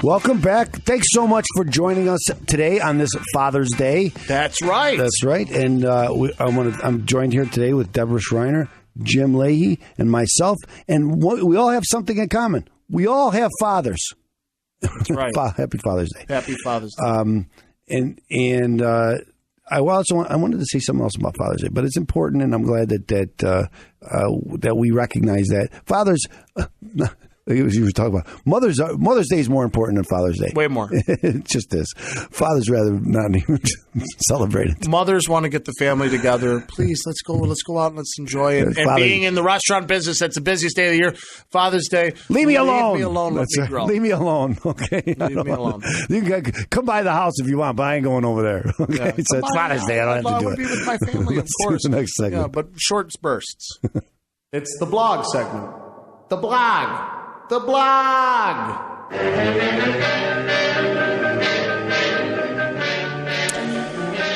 Welcome back. Thanks so much for joining us today on this Father's Day. That's right. That's right. And I'm joined here today with Deborah Shriner, Jim Leahy, and myself. And we all have something in common. We all have fathers. That's right. Happy Father's Day. Happy Father's Day. I wanted to say something else about Father's Day, but it's important, and I'm glad that we recognize that fathers. You were talking about Mother's Day is more important than Father's Day. Way more. It just is. Fathers rather not even celebrate it. Mothers want to get the family together. Please, let's go out and let's enjoy it. And being in the restaurant business, that's the busiest day of the year. Father's Day. Leave me alone. Leave me alone. That's Let me grow. Leave me alone. Okay. Leave me alone. You can come by the house if you want, but I ain't going over there. Okay. Yeah. So it's Father's Day. I don't have to do it. I want to be with my family, of course. The next segment. Yeah, but short bursts. It's the blog segment. The blog. The blog.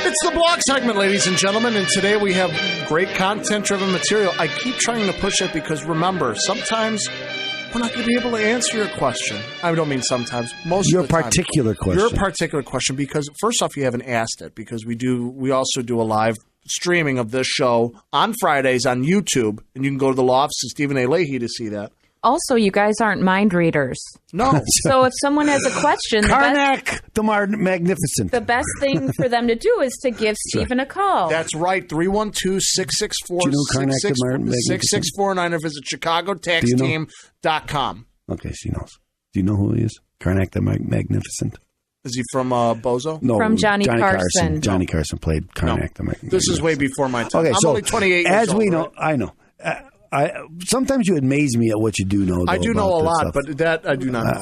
It's the blog segment, ladies and gentlemen, and today we have great content-driven material. I keep trying to push it because, remember, sometimes we're not going to be able to answer your question. I don't mean sometimes. Most of the time. Your particular question, because first off, you haven't asked it, because we also do a live streaming of this show on Fridays on YouTube, and you can go to the law office of Stephen A. Leahy to see that. Also, you guys aren't mind readers. No. So if someone has a question, Karnak the Magnificent. The best thing for them to do is to give Stephen a call. That's right. 312-664-6649 or visit ChicagoTaxTeam.com. Okay, she knows. Do you know who he is? Karnak the Magnificent. Is he from Bozo? No, from Johnny Carson. Johnny Carson played Karnak the Magnificent. This is way before my time. Okay, I'm only 28 years old. As we know, right? I know. Sometimes you amaze me at what you do know. I do know a lot, but that I do not know.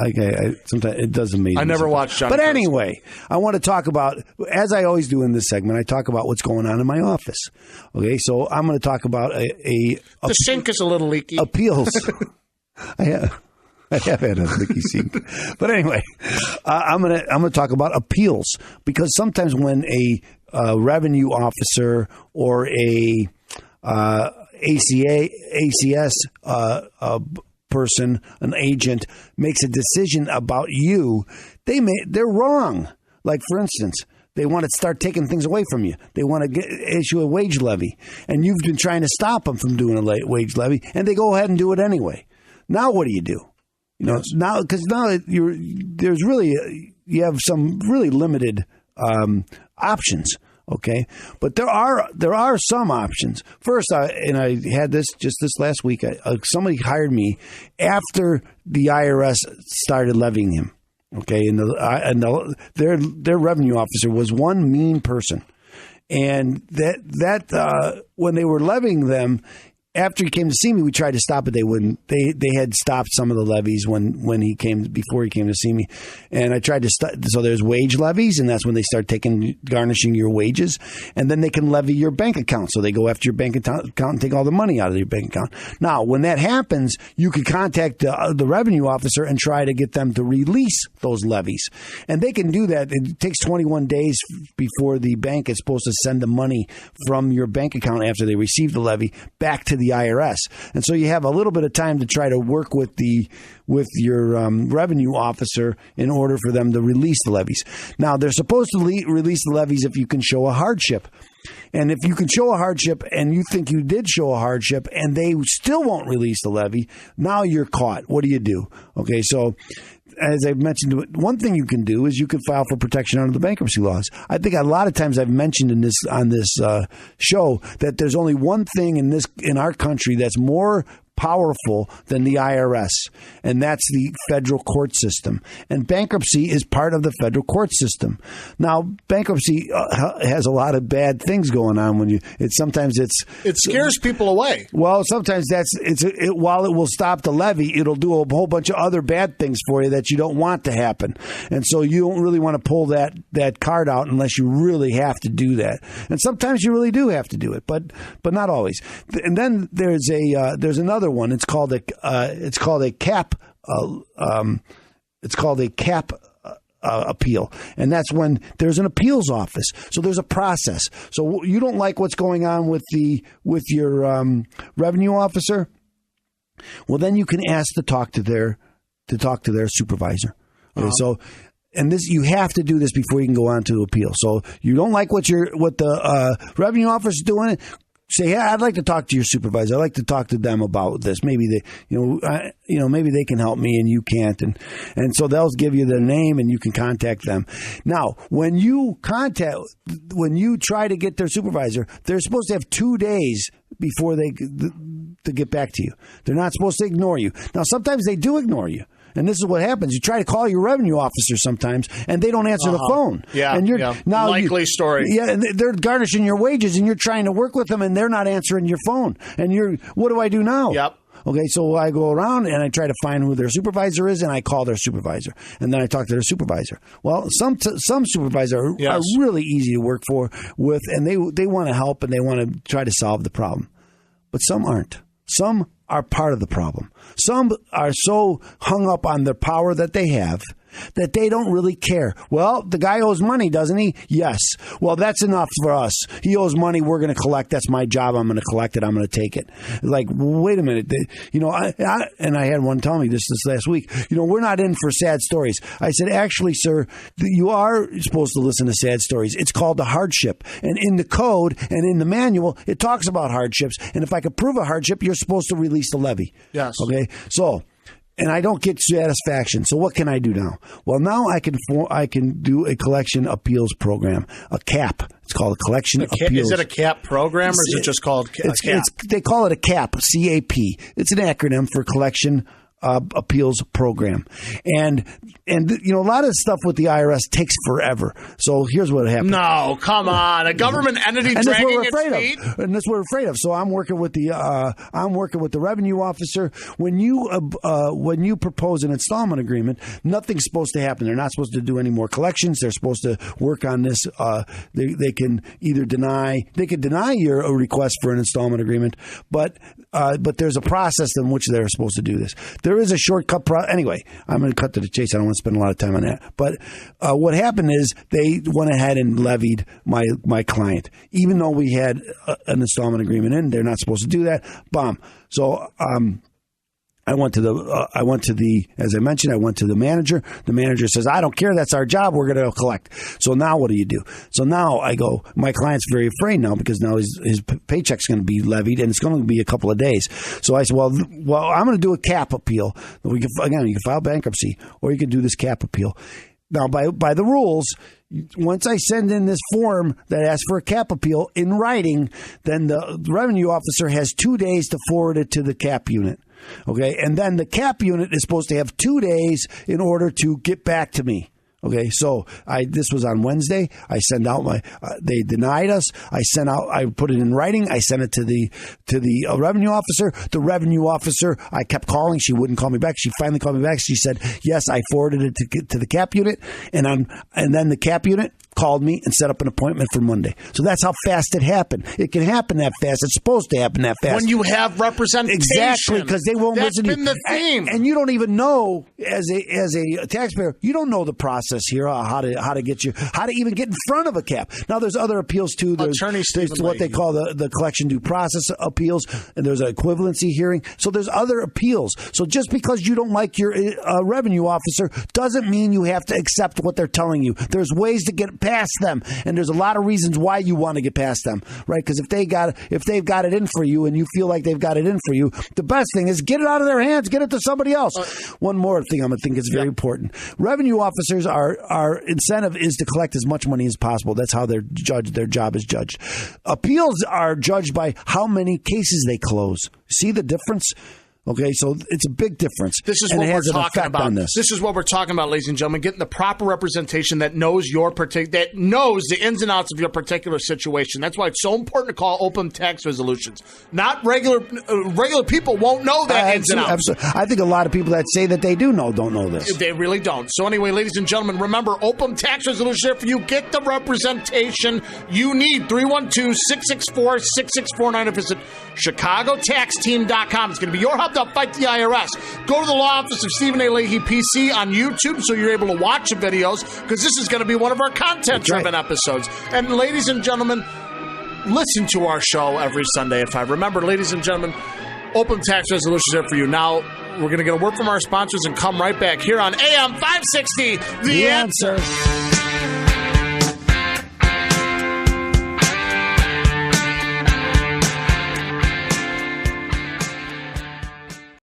Sometimes it does amaze me. I never watched Johnny But Carson. anyway, I want to talk about, as I always do in this segment, I talk about what's going on in my office. Okay, so I'm going to talk about the sink is a little leaky. Appeals. I have had a leaky sink. But anyway, I'm gonna talk about appeals, because sometimes when a revenue officer or a ACS person, an agent, makes a decision about you, they're wrong. Like, for instance, they want to start taking things away from you. They want to issue a wage levy, and you've been trying to stop them from doing a wage levy, and they go ahead and do it anyway. Now, what do? You know, because now you have some really limited options. Okay, but there are some options. First, and I had this just this last week. Somebody hired me after the IRS started levying him. Okay, and their revenue officer was one mean person, and that when they were levying them. After he came to see me, we tried to stop it. They wouldn't. They had stopped some of the levies before he came to see me, and I tried to stop. So there's wage levies, and that's when they start garnishing your wages, and then they can levy your bank account. So they go after your bank account and take all the money out of your bank account. Now, when that happens, you can contact the revenue officer and try to get them to release those levies, and they can do that. It takes 21 days before the bank is supposed to send the money from your bank account after they receive the levy back to the IRS. And so you have a little bit of time to try to work with your revenue officer in order for them to release the levies. Now, they're supposed to release the levies if you can show a hardship. And if you can show a hardship and you think you did show a hardship and they still won't release the levy, now you're caught. What do you do? Okay, so as I've mentioned, one thing you can do is you can file for protection under the bankruptcy laws. I think a lot of times I've mentioned on this show that there's only one thing in our country that's more powerful than the IRS, and that's the federal court system. And bankruptcy is part of the federal court system. Now, bankruptcy has a lot of bad things going on sometimes it scares people away. Well, sometimes while it will stop the levy, it'll do a whole bunch of other bad things for you that you don't want to happen. And so you don't really want to pull that card out unless you really have to do that. And sometimes you really do have to do it, but not always. And then there's another one. It's called a cap. It's called a cap appeal, and that's when there's an appeals office. So there's a process. So you don't like what's going on with your revenue officer. Well, then you can ask to talk to their supervisor. Okay, so. And this, you have to do this before you can go on to appeal. So you don't like what the revenue officer is doing. Say, hey, I'd like to talk to your supervisor. I'd like to talk to them about this. Maybe maybe they can help me and you can't. And so they'll give you their name and you can contact them. Now, when you try to get their supervisor, they're supposed to have 2 days before to get back to you. They're not supposed to ignore you. Now, sometimes they do ignore you. And this is what happens. You try to call your revenue officer sometimes, and they don't answer the phone. Yeah, and now likely story. Yeah, and they're garnishing your wages, and you're trying to work with them, and they're not answering your phone. And what do I do now? Yep. Okay, so I go around, and I try to find who their supervisor is, and I call their supervisor. And then I talk to their supervisor. Well, some supervisors are really easy to work with, and they want to help, and they want to try to solve the problem. But some aren't. Some are part of the problem. Some are so hung up on the power that they have that they don't really care. Well, the guy owes money, doesn't he? Yes. Well, that's enough for us. He owes money. We're going to collect. That's my job. I'm going to collect it. I'm going to take it. Like, wait a minute. And I had one tell me this last week. We're not in for sad stories. I said, actually, sir, you are supposed to listen to sad stories. It's called a hardship. And in the code and in the manual, it talks about hardships. And if I could prove a hardship, you're supposed to release the levy. Yes. Okay. So. And I don't get satisfaction. So what can I do now? Well, now I can do a collection appeals program, a CAP. It's called a collection appeals. Is it a CAP program, or is it just called a CAP? They call it a CAP, C-A-P. It's an acronym for collection appeals program. And a lot of stuff with the IRS takes forever. So here's what happened. No, come on. A government entity dragging its feet? And that's what we're afraid of. So I'm working with the revenue officer. When you propose an installment agreement, nothing's supposed to happen. They're not supposed to do any more collections. They're supposed to work on this. They can either deny your request for an installment agreement, but there's a process in which they're supposed to do this. There is a shortcut. Anyway, I'm going to cut to the chase. I don't want to spend a lot of time on that. But what happened is they went ahead and levied my client, even though we had an installment agreement in. They're not supposed to do that. Bomb. So I went to the as I mentioned, I went to the manager. The manager says, I don't care. That's our job. We're going to collect. So now what do you do? So now I go, my client's very afraid now because now his paycheck's going to be levied and it's going to be a couple of days. So I said, well, I'm going to do a CAP appeal. You can file bankruptcy or you can do this CAP appeal. Now, by the rules, once I send in this form that asks for a CAP appeal in writing, then the revenue officer has 2 days to forward it to the CAP unit. Okay, and then the CAP unit is supposed to have 2 days in order to get back to me. Okay, so this was on Wednesday. I sent out they denied us. I put it in writing. I sent it to the revenue officer. The revenue officer, I kept calling. She wouldn't call me back. She finally called me back. She said, yes, I forwarded it to the CAP unit. And then the CAP unit called me and set up an appointment for Monday. So that's how fast it happened. It can happen that fast. It's supposed to happen that fast. When you have representation. Exactly, because they won't listen to you. That's been the theme. And you don't even know, as a taxpayer, you don't know the process here, how to even get in front of a CAP. Now, there's other appeals, too. There's what they call the collection due process appeals, and there's an equivalency hearing. So there's other appeals. So just because you don't like your revenue officer doesn't mean you have to accept what they're telling you. There's ways to get past them, and there's a lot of reasons why you want to get past them, right? Because if they've got it in for you and you feel like they've got it in for you, the best thing is get it out of their hands, get it to somebody else. One more thing I'm going to think is very important. Revenue officers, our incentive is to collect as much money as possible. That's how they're judged. Their job is judged. Appeals are judged by how many cases they close. See the difference? Okay, so it's a big difference. This is what we're talking about. This is what we're talking about, ladies and gentlemen. Getting the proper representation that knows that knows the ins and outs of your particular situation. That's why it's so important to call open tax resolutions. Not regular people won't know that ins and outs. Absolutely. I think a lot of people that say that they don't know this. They really don't. So anyway, ladies and gentlemen, remember, open tax resolution. If you get the representation you need, 312-664-6649, or visit ChicagoTaxTeam.com. It's going to be your hub to fight the IRS. Go to the law office of Stephen A. Leahy, PC, on YouTube so you're able to watch the videos, because this is going to be one of our content-driven episodes. And ladies and gentlemen, listen to our show every Sunday at 5. Remember, ladies and gentlemen, open tax resolutions there for you. Now, we're going to get a word from our sponsors and come right back here on AM 560, The Answer.